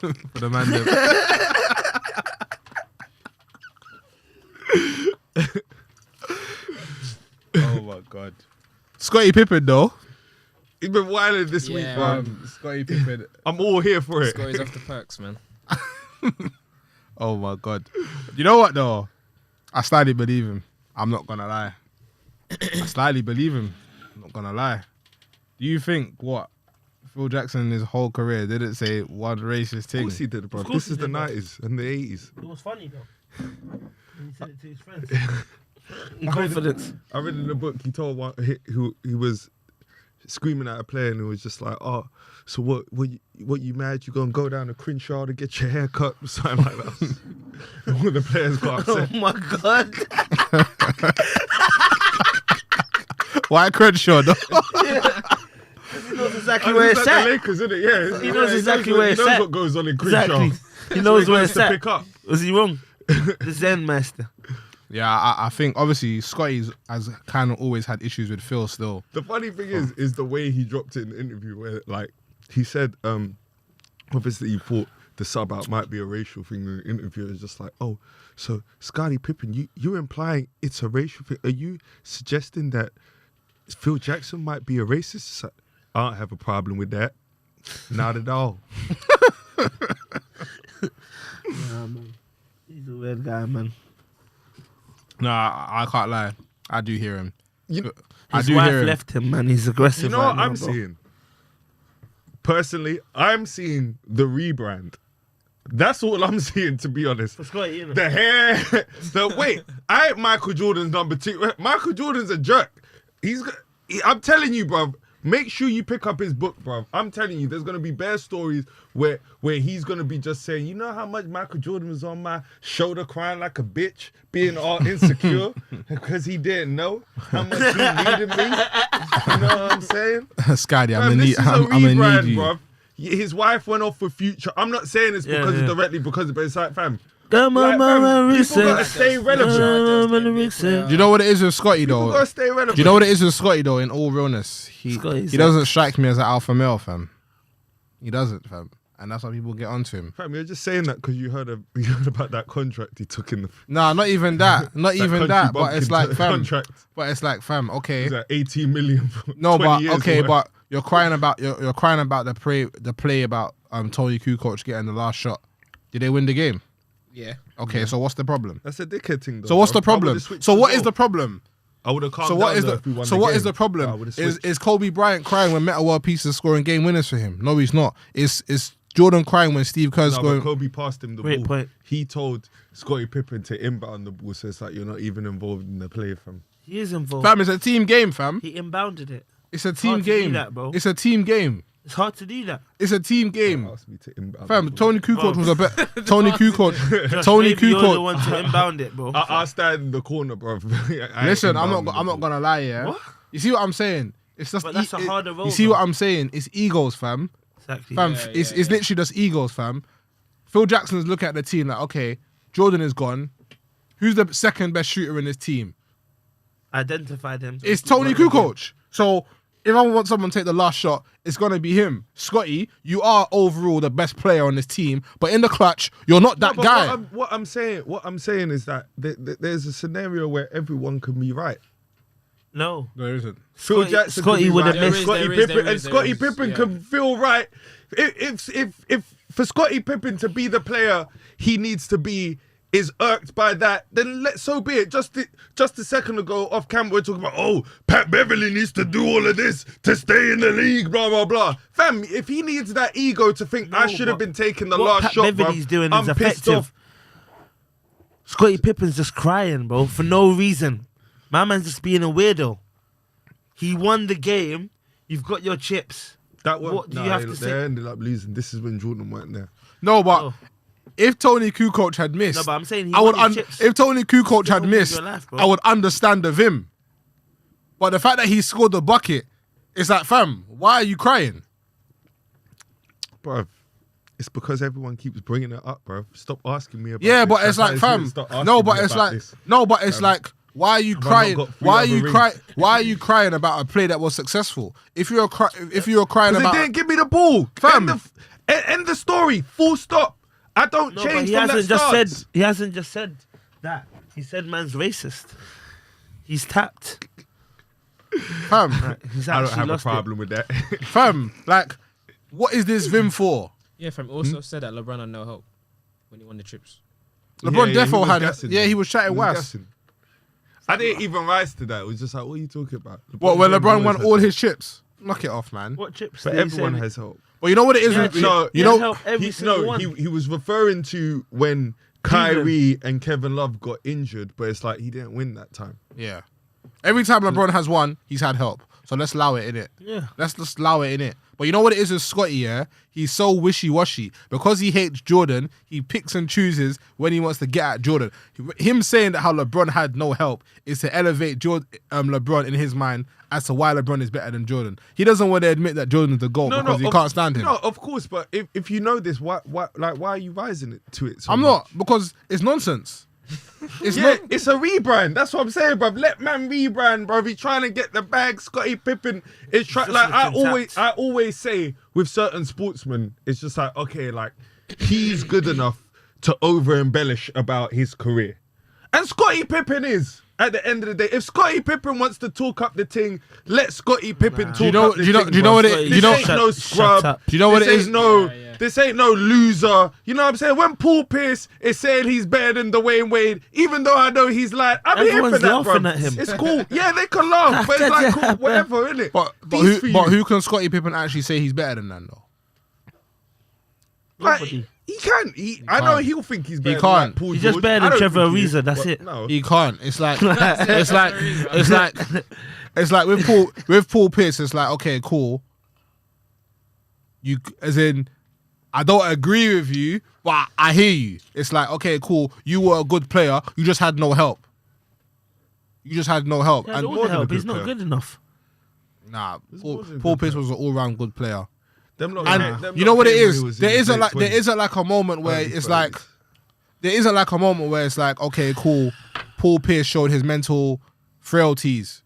for the man. Oh my god. Scottie Pippen though. He's been wilding this week, Yeah, bro. Scottie Pippen. I'm all here for it. Scotty's off the perks, man. Oh my god. You know what though? I slightly believe him. I'm not gonna lie. I slightly believe him. I'm not gonna lie. Do you think what? Phil Jackson his whole career didn't say one racist Of thing? course he did, bro. Of course This he is the did, bro. 90s and the 80s. It was funny, though. He said it to his friends. In confidence. I read in the book he told one he was screaming at a player and he was just like, "Oh, so what you mad? You gonna go down to Crenshaw to get your hair cut?" Or something like that. And all the players got Oh upset. my god. Why Crenshaw though? He knows exactly And where it's it's like at. the Lakers, isn't it? Yeah. He knows exactly where it's He knows at. what goes on in Crenshaw. Exactly. He knows So where goes it's to at. pick up. Was he wrong? The Zen master. Yeah, I think obviously Scotty's has kind of always had issues with Phil still. The funny thing is the way he dropped it in the interview where like he said obviously he thought the sub out might be a racial thing in the interview. It's just like, oh, so Scottie Pippen, you're implying it's a racial thing. Are you suggesting that Phil Jackson might be a racist? It's like, I don't have a problem with that. Not at all. Yeah, man. He's a weird guy, man. No, I can't lie. I do hear him. I His do wife hear him. left him, man. He's aggressive. You know right what now, I'm bro. seeing? Personally, I'm seeing the rebrand. That's all I'm seeing, to be honest. For Scotty, you know. The hair. Wait, I ain't Michael Jordan's number 2. Michael Jordan's a jerk. I'm telling you, bruv. Make sure you pick up his book, bruv. I'm telling you, there's gonna be bare stories where he's gonna be just saying, you know how much Michael Jordan was on my shoulder crying like a bitch, being all insecure because he didn't know how much he needed me. You know what I'm saying? Scotty, I'm Fam, gonna this need. is a I'm gonna rebrand, need you. bruv. His wife went off for Future. I'm not saying this Yeah, because yeah. directly because of it, but it's like, fam. Come Like, on, fam, mama, people gotta reset. stay relevant. Do you know what it is with Scotty People though? gotta stay relevant. Do you know what it is with Scotty though? In all realness, he Scotty's doesn't strike me as an alpha male, fam. He doesn't, fam, and that's why people get onto him. Fam, you're just saying that because you heard about that contract he took in the Nah, not even that. Not even country that. But it's bumpkin like, fam. contract. But it's like, fam. Okay. Is that 18 million for No, 20 but years okay, or what? but you're crying about the play about Tony Kukoc getting the last shot. Did they win the game? Yeah. Okay, so what's the problem? That's a dickhead thing though. So what's bro. the problem? I would've switched So as what is well. the problem? I would have calmed So down what is though if we won the the what game. is the I problem? would've Is switched. Kobe Bryant crying when Metal World Peace is scoring game winners for him? No, he's not. It's Jordan crying when Steve Kerr's No, going. but Kobe passed him the Great ball. point. He told Scottie Pippen to inbound the ball, so it's like you're not even involved in the play, fam. He is involved. Fam, it's a team game, fam. He inbounded it. It's a team hard to do game. that, bro. It's a team game. It's hard to do that. It's a team game. Asked me to inbound. Fam, the ball. Tony Kukoc Bro. was a bet. Tony Kukoc. Just Tony maybe you're the Kukoc. one to inbound it, bro. I stand in the corner, bro. Listen, I'm not gonna lie, yeah. What? You see what I'm saying? It's just But that's a harder role, You see bro. what I'm saying? It's egos, fam. Exactly. Fam, Yeah, it's yeah. literally just egos, fam. Phil Jackson's looking at the team like, okay, Jordan is gone. Who's the second best shooter in this team? Identified him. It's Tony Kukoc. So if I want someone to take the last shot, it's gonna be him. Scotty, you are overall the best player on this team, but in the clutch, you're not that No, but guy. What I'm saying is that there's a scenario where everyone can be right. No. No, there isn't. Phil Scotty- Jackson Scotty could be would've right, and missed- Scottie There is, Pippen, there is, and Scottie there is, Pippen yeah. can feel right. If for Scottie Pippen to be the player he needs to be is irked by that, then so be it. Just a second ago, off camera, we're talking about, Pat Beverly needs to do all of this to stay in the league, blah, blah, blah. Fam, if he needs that ego to think, I should have been taking the last Pat shot, Beverly's bro, doing I'm is pissed effective. off. Scottie Pippen's just crying, bro, for no reason. My man's just being a weirdo. He won the game. You've got your chips. What do you have to say? They ended up losing. This is when Jordan weren't there. No, but Oh. if Tony Kukoc had missed, No, but I'm saying he I would. won his chips. If Tony Kukoc Still had with missed, your life, bro. I would understand the vim. But the fact that he scored the bucket, it's like, fam, why are you crying? Bro, it's because everyone keeps bringing it up, bro. Stop asking me about Yeah, this. but it's That's like, how fam. stop asking No, but me it's about like, this. no, but it's like, why are you Have I not crying? got 3 Why are other you rings? crying? Why are you crying about a play that was successful? If you're crying Because about, they didn't give me the ball. Fam. End the story. Full stop. I don't No, but change he from that hasn't just start. said. He hasn't just said that. He said man's racist. He's tapped. fam, He's I actually don't have a lost problem with that. fam, like, what is this vim for? Yeah, fam. Also said that LeBron had no help when he won the chips. LeBron Yeah, he defo was had, gassing, yeah, man. he was chatting He was was. gassing. I didn't even rise to that. It was just like, what are you talking about? What, when James LeBron always won has all help. his chips? Knock it off, man. What chips? But did he everyone say? has help. Well, you know what it is? Yeah, with- chip. No, He you had know, help every single one. he was referring to when Kyrie and Kevin Love got injured, but it's like he didn't win that time. yeah. Every time LeBron has won, he's had help. So let's allow it in it. Yeah. Let's just allow it in it. But you know what it is with Scotty, yeah? He's so wishy-washy. Because he hates Jordan, he picks and chooses when he wants to get at Jordan. Him saying that how LeBron had no help is to elevate LeBron in his mind as to why LeBron is better than Jordan. He doesn't want to admit that Jordan is the GOAT because he can't stand him. No, of course, but if you know this, why are you rising it to it? So I'm much? not, because it's nonsense. It's Yeah, not. it's a rebrand. That's what I'm saying, bruv. Let man rebrand, bruv. He's trying to get the bag. Scottie Pippen is trying. Just Like looking tapped. I always say with certain sportsmen, it's just like, okay, like he's good enough to over embellish about his career, and Scottie Pippen is. At the end of the day, if Scottie Pippen wants to talk up the thing, let Scottie Pippen talk know- up the do you know- thing. do you know bruv. what it- Scottie, do you know- This ain't no shut scrub. up. Do you know what This it is? ain't no, Yeah. this ain't no loser. You know what I'm saying? When Paul Pierce is saying he's better than Dwayne Wade, even though I know he's lying, I'm here for Everyone's that, laughing bro. at him. It's cool. Yeah, they can laugh, but it's like cool, whatever, innit? But Peace for you. who can Scottie Pippen actually say he's better than that though? Like, Nobody. he can. I know can't. he'll think he's better. can't. Than like Paul He's just George. better I than don't Trevor think he is, Ariza, that's but it. No. He can't. It's like it's like with Paul Pierce. It's like, okay, cool. You as in, I don't agree with you, but I hear you. It's like, okay, cool. You were a good player. You just had no help. You just had no help. He had And all more the than a help. good He's not player. good enough. nah, more than a Paul good Pierce player. was an all-round good player. Them lot- And them you know lot what it came when is? he was in There his isn't late like 20s. a moment where Early it's 30s. like there isn't like a moment where it's like, okay, cool. Paul Pierce showed his mental frailties.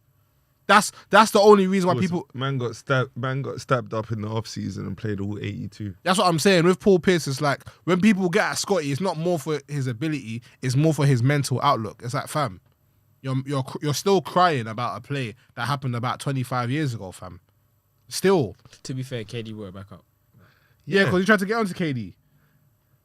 That's the only reason why people. Man got stabbed up in the off season and played all 82. That's what I'm saying. With Paul Pierce, it's like when people get at Scotty, it's not more for his ability, it's more for his mental outlook. It's like, fam, you're still crying about a play that happened about 25 years ago, fam. Still. To be fair, KD wrote it back up. Yeah, because he tried to get onto KD.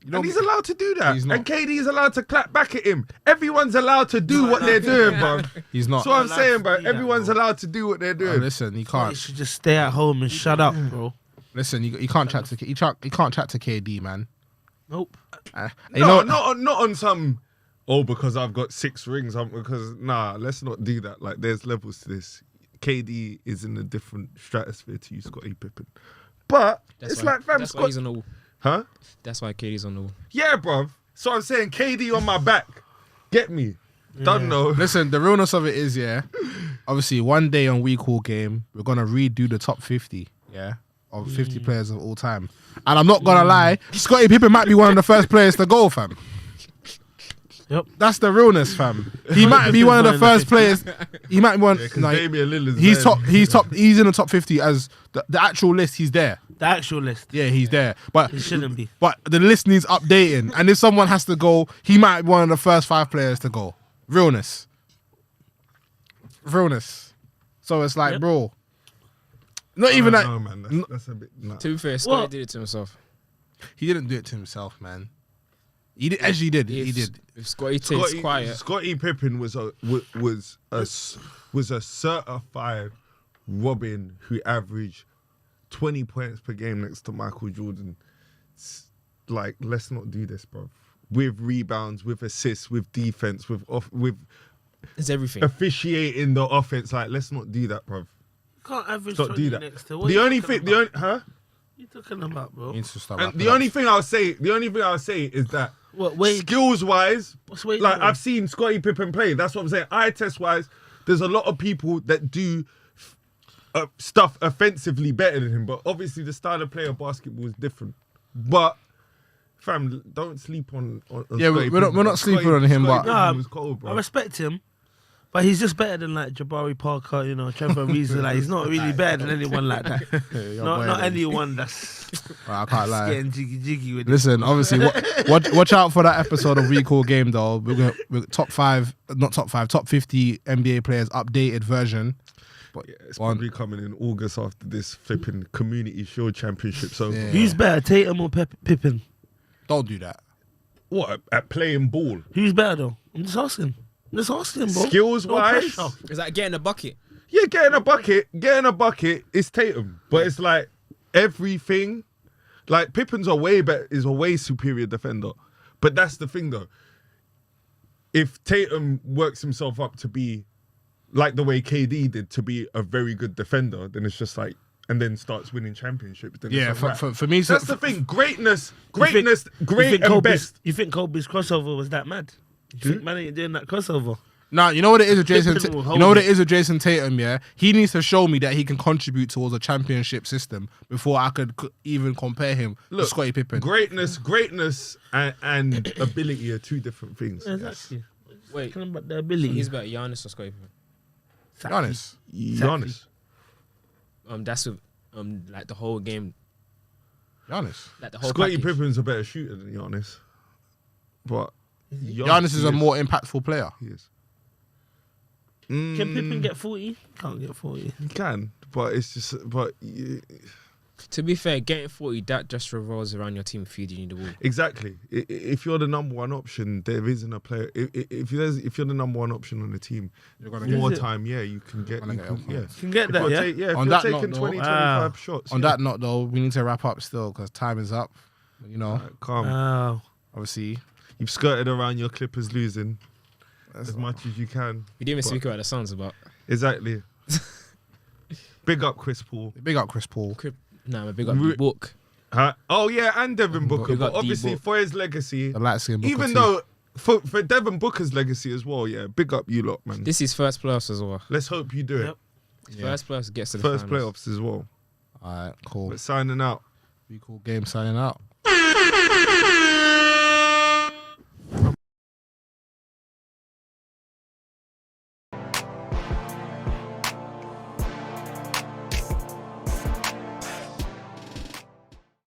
You know, And he's allowed to do that. He's not. And KD is allowed to clap back at him. Everyone's allowed to do what they're doing, bro. he's not. That's what I'm allowed saying, to bro. do that, Everyone's bro. allowed to do what they're doing. Listen, he He can't. should just stay at home and shut up, bro. Listen, he can't chat to he can't chat to KD, man. Nope. You No, know, not on some. Oh, because I've got 6 rings. Let's not do that. Like, there's levels to this. KD is in a different stratosphere to you, Scottie Pippen. But it's like, fam, that's why Scott, he's on the wall. huh? That's why KD's on the wall. Yeah, bruv. So I'm saying KD on my back. Get me. Don't know. listen, the realness of it is, yeah. Obviously, one day on Week All Game, we're gonna redo the top 50, yeah, of 50 players of all time. And I'm not gonna lie, Scottie Pippen might be one of the first players to go, fam. Yep. That's the realness, fam. He might be one of the first players. He might be one. Because no, Damian Lillard's he's there. top. He's in the top 50 as the actual list. He's there. The actual list. Yeah, he's there. But He shouldn't be. But the list needs updating. And if someone has to go, he might be one of the first 5 players to go. Realness. So it's like, Yep. bro. Not even that. No, man. That's a bit. Nah. To be fair, Scotty What? did it to himself. He didn't do it to himself, man. He did. Actually, he did. If Scotty takes quiet, Scottie Pippen was a certified Robin who averaged 20 points per game next to Michael Jordan. Like, let's not do this, bro. With rebounds, with assists, with defense, with it's everything. officiating the offense. Like, let's not do that, bro. You can't average Don't do 20 that. next to what The you only talking thing, about? huh? What you talking about, bro? He needs to stop. And the only thing I'll say is that What, Wade? skills wise, What's Wade like doing? I've seen Scottie Pippen play. That's what I'm saying. Eye test wise, there's a lot of people that do stuff offensively better than him. But obviously, the style of play of basketball is different. But fam, don't sleep on Yeah, Scottie we're not Pippen. sleeping on him, Scottie but- Pippen was cold, bro. I respect him, but he's just better than like Jabari Parker, you know, Trevor Ariza. Like, he's not really better than anyone like that. Not anyone that's I can't lie. getting jiggy with it. Listen, obviously, watch out for that episode of Recall Game, though. We're top 50 NBA players updated version. But Yeah, it's probably coming in August after this flipping Community Shield Championship. So Yeah. Who's better, Tatum or Pippen? don't do that. what at playing ball? Who's better though? I'm just asking, bro. Skills No wise, pressure. Is that getting a bucket? yeah, getting a bucket is Tatum, but it's like everything. Like Pippen's is a way superior defender, but that's the thing though. If Tatum works himself up to be like the way KD did to be a very good defender, then it's just like, and then starts winning championships. Then Yeah, it's a wrap. for me, That's the thing. Greatness, You think great and Kobe's, best. You think Kobe's crossover was that mad? You think man ain't doing that crossover? Nah, you know what it is with Jason. Pippen will You hold know what it. it is with Jason Tatum. Yeah, he needs to show me that he can contribute towards a championship system before I could even compare him to Scottie Pippen. Greatness, and ability are two different things. Exactly. Wait, Talking about the ability. he's better, Giannis or Scottie Pippen? Be honest. Giannis. That's with like the whole game, Be honest. like the whole Scottie package. Pippen's a better shooter than Giannis, but Giannis is a more impactful player. He is. Can Pippen get 40? Can't get 40. He can, but it's just. To be fair, getting 40, that just revolves around your team feeding you the ball. Exactly. If you're the number one option, there isn't a player. If you're the number one option on the team, You're gonna more get- time, yeah, you can get. Gonna You get can, your yeah. points. Can get If that, you're yeah? if On you're that taking note, though- 20, Wow. 25 shots. On that note, though, we need to wrap up still because time is up. You know, calm. Wow. obviously. You've skirted around your Clippers losing That's as much as you can. We didn't even speak about the Suns, about Exactly. Big up Chris Paul. Big up Chris Paul. nah, I'm a big up the book. Huh? Oh yeah, and Devin Booker. Big up But obviously D-Book. for his legacy, The light skin. even though for Devin Booker's legacy as well, yeah, big up you lot, man. This is first playoffs as well. Let's hope you do it. Yep. First playoffs gets to the First finals. playoffs as well. All right, cool. But signing out. Recall Game signing out.